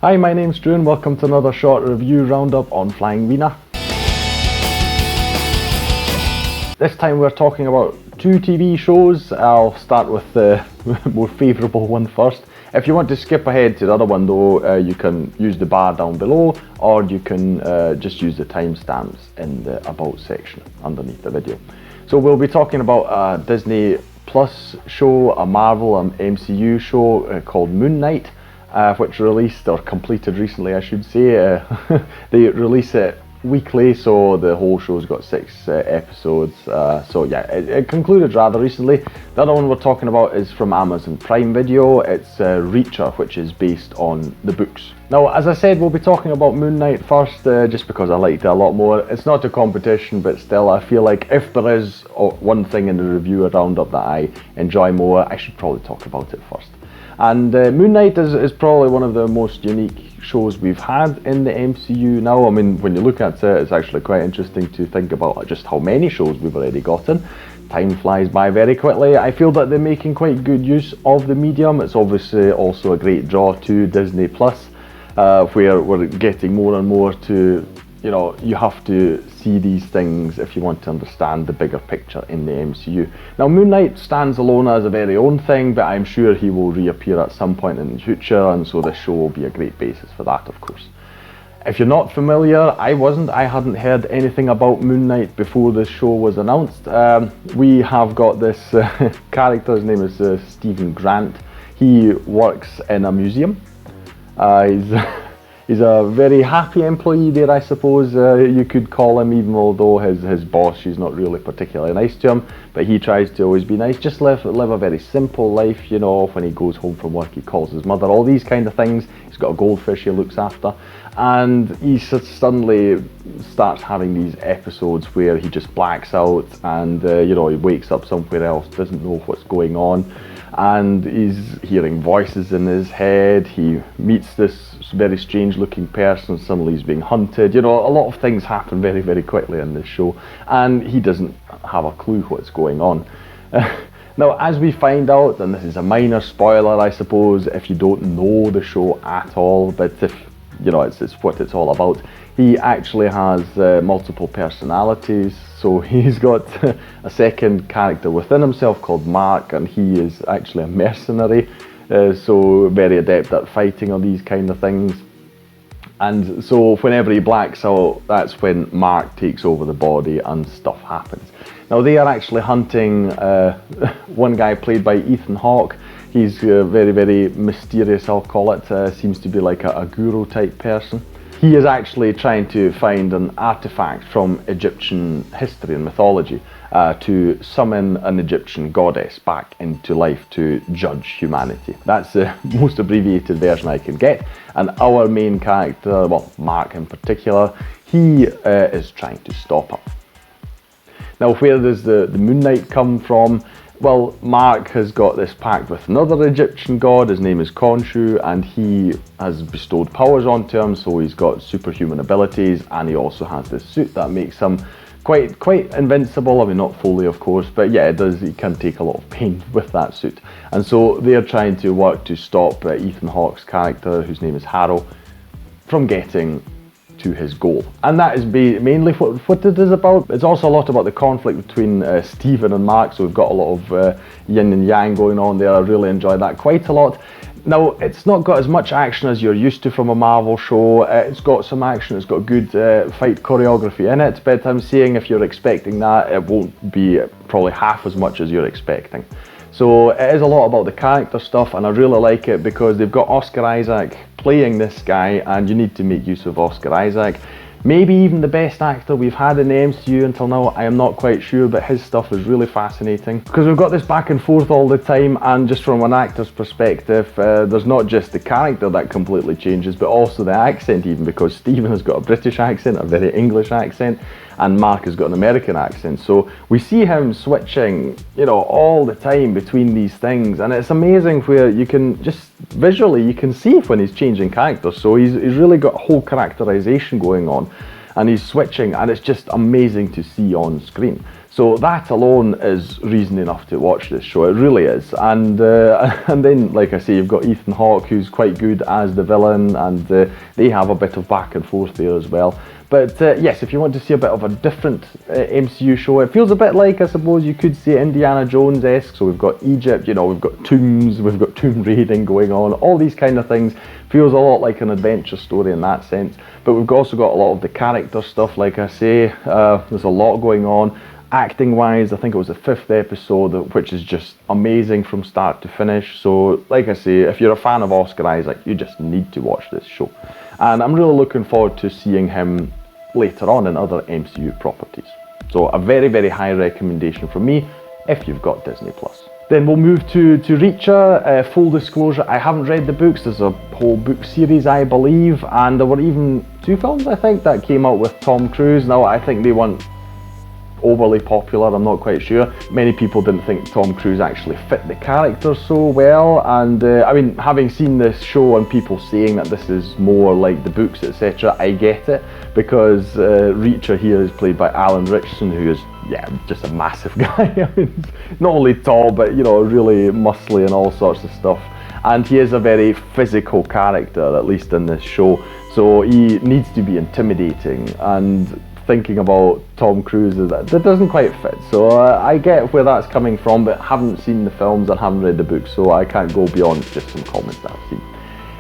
Hi, my name's Drew and welcome to another short review roundup on Flying Wiener. This time we're talking about two TV shows. I'll start with the more favourable one first. If you want to skip ahead to the other one though, you can use the bar down below, or you can just use the timestamps in the About section underneath the video. So we'll be talking about a Disney Plus show, a Marvel and MCU show called Moon Knight, which released, or completed recently I should say. They release it weekly, so the whole show's got 6 episodes, so yeah, it concluded rather recently. The other one we're talking about is from Amazon Prime Video. It's Reacher, which is based on the books. Now, as I said, we'll be talking about Moon Knight first, just because I liked it a lot more. It's not a competition, but still I feel like if there is one thing in the review roundup that I enjoy more, I should probably talk about it first. And Moon Knight is probably one of the most unique shows we've had in the MCU now. I mean, when you look at it, it's actually quite interesting to think about just how many shows we've already gotten. Time flies by very quickly. I feel that they're making quite good use of the medium. It's obviously also a great draw to Disney Plus, where we're getting more and more to, you know, you have to see these things if you want to understand the bigger picture in the MCU. Now, Moon Knight stands alone as a very own thing, but I'm sure he will reappear at some point in the future, and so this show will be a great basis for that, of course. If you're not familiar, I hadn't heard anything about Moon Knight before this show was announced. We have got this character, his name is Stephen Grant. He works in a museum. He's a very happy employee there, I suppose you could call him, even although his boss, she's not really particularly nice to him, but he tries to always be nice, just live a very simple life, you know. When he goes home from work, he calls his mother, all these kind of things. He's got a goldfish he looks after, and he suddenly starts having these episodes where he just blacks out, and you know, he wakes up somewhere else, doesn't know what's going on, and he's hearing voices in his head. He meets this very strange looking person, suddenly he's being hunted. You know, a lot of things happen very, very quickly in this show, and he doesn't have a clue what's going on. Now, as we find out, and this is a minor spoiler I suppose if you don't know the show at all, but if you know, it's what it's all about, he actually has multiple personalities. So he's got a second character within himself called Marc, and he is actually a mercenary, so very adept at fighting or these kind of things. And so whenever he blacks out, that's when Marc takes over the body and stuff happens. Now, they are actually hunting one guy played by Hawke. He's very, very mysterious, I'll call it. Seems to be like a guru type person. He is actually trying to find an artifact from Egyptian history and mythology to summon an Egyptian goddess back into life to judge humanity. That's the most abbreviated version I can get. And our main character, well, Marc in particular, he is trying to stop him. Now, where does the Moon Knight come from? Well, Marc has got this pact with another Egyptian god. His name is Khonshu, and he has bestowed powers onto him, so he's got superhuman abilities, and he also has this suit that makes him quite invincible. I mean, not fully, of course, but yeah, he can take a lot of pain with that suit. And so they're trying to work to stop Hawke's character, whose name is Harrow, from getting to his goal. And that is mainly what it is about. It's also a lot about the conflict between Stephen and Marc, so we've got a lot of yin and yang going on there. I really enjoy that quite a lot. Now, it's not got as much action as you're used to from a Marvel show. It's got some action, it's got good fight choreography in it, but I'm saying if you're expecting that, it won't be probably half as much as you're expecting. So it is a lot about the character stuff, and I really like it because they've got Oscar Isaac playing this guy, and you need to make use of Oscar Isaac. Maybe even the best actor we've had in the MCU until now, I am not quite sure, but his stuff is really fascinating. Because we've got this back and forth all the time, and just from an actor's perspective, there's not just the character that completely changes, but also the accent even, because Stephen has got a British accent, a very English accent, and Marc has got an American accent. So we see him switching, you know, all the time between these things, and it's amazing where you can just visually, you can see when he's changing characters. So he's really got a whole characterization going on, and he's switching, and it's just amazing to see on screen. So that alone is reason enough to watch this show. It really is. And then, like I say, you've got Ethan Hawke, who's quite good as the villain, and they have a bit of back and forth there as well. But yes, if you want to see a bit of a different MCU show, it feels a bit like, I suppose you could say, Indiana Jones-esque. So we've got Egypt, you know, we've got tombs, we've got tomb raiding going on, all these kind of things. Feels a lot like an adventure story in that sense. But we've also got a lot of the character stuff, like I say. There's a lot going on. Acting wise, I think it was the 5th episode, which is just amazing from start to finish. So like I say, if you're a fan of Oscar Isaac, you just need to watch this show. And I'm really looking forward to seeing him later on in other MCU properties. So a very, very high recommendation from me if you've got Disney+. Then we'll move to Reacher. Full disclosure, I haven't read the books. There's a whole book series, I believe, and there were even 2 films, I think, that came out with Tom Cruise. Now, I think they weren't overly popular, I'm not quite sure. Many people didn't think Tom Cruise actually fit the character so well, and I mean, having seen this show and people saying that this is more like the books, etc., I get it, because Reacher here is played by Alan Ritchson, who is, yeah, just a massive guy. I mean, not only tall, but, you know, really muscly and all sorts of stuff. And he is a very physical character, at least in this show, so he needs to be intimidating, and thinking about Tom Cruise, that doesn't quite fit. So I get where that's coming from, but haven't seen the films and haven't read the books, so I can't go beyond just some comments that I've seen.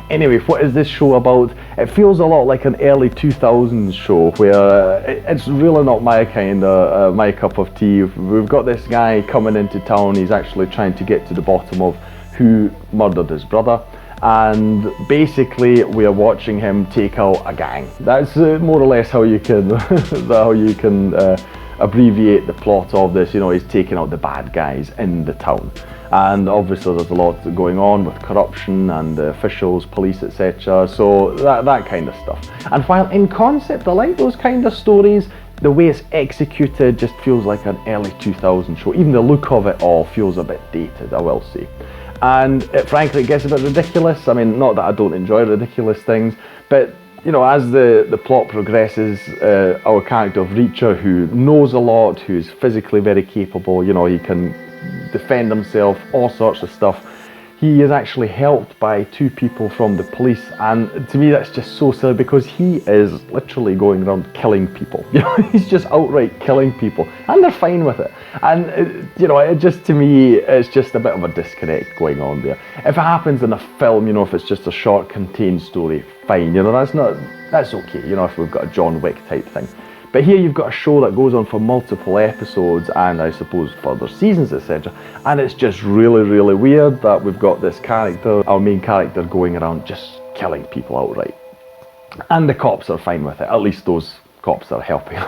Anyway, what is this show about? It feels a lot like an early 2000s show, where it's really not my kind of, my cup of tea. We've got this guy coming into town, he's actually trying to get to the bottom of who murdered his brother. And basically we are watching him take out a gang. That's more or less how you can abbreviate the plot of this. You know, he's taking out the bad guys in the town, and obviously there's a lot going on with corruption and officials, police, etc. So that kind of stuff. And while in concept I like those kind of stories, the way it's executed just feels like an early 2000s show. Even the look of it all feels a bit dated, I will say. And frankly, it gets a bit ridiculous. I mean, not that I don't enjoy ridiculous things, but you know, as the plot progresses, our character of Reacher, who knows a lot, who's physically very capable, you know, he can defend himself, all sorts of stuff. He is actually helped by 2 people from the police, and to me that's just so silly, because he is literally going around killing people. You know, he's just outright killing people, and they're fine with it. And you know, it just, to me, it's just a bit of a disconnect going on there. If it happens in a film, you know, if it's just a short contained story, fine. You know, that's okay. You know, if we've got a John Wick type thing. But here you've got a show that goes on for multiple episodes and I suppose further seasons, etc. And it's just really, really weird that we've got this character, our main character, going around just killing people outright. And the cops are fine with it, at least those cops are helping him.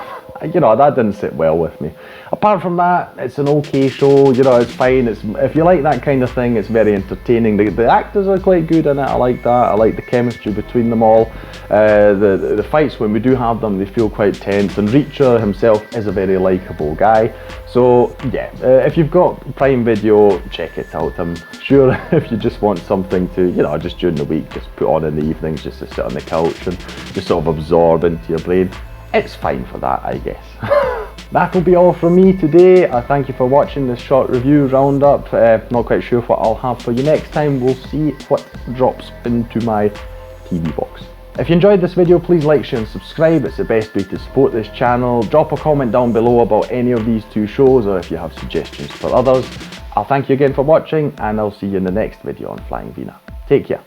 You know, that didn't sit well with me. Apart from that, it's an okay show, you know, it's fine. If you like that kind of thing, it's very entertaining. The actors are quite good in it, I like that. I like the chemistry between them all. The fights, when we do have them, they feel quite tense, and Reacher himself is a very likeable guy. So yeah, if you've got Prime Video, check it out. I'm sure if you just want something to, you know, just during the week, just put on in the evenings, just to sit on the couch and just sort of absorb into your brain, it's fine for that, I guess. That'll be all from me today. I thank you for watching this short review roundup. Not quite sure what I'll have for you next time. We'll see what drops into my TV box. If you enjoyed this video, please like, share and subscribe. It's the best way to support this channel. Drop a comment down below about any of these 2 shows, or if you have suggestions for others. I'll thank you again for watching, and I'll see you in the next video on Flying Wiener. Take care.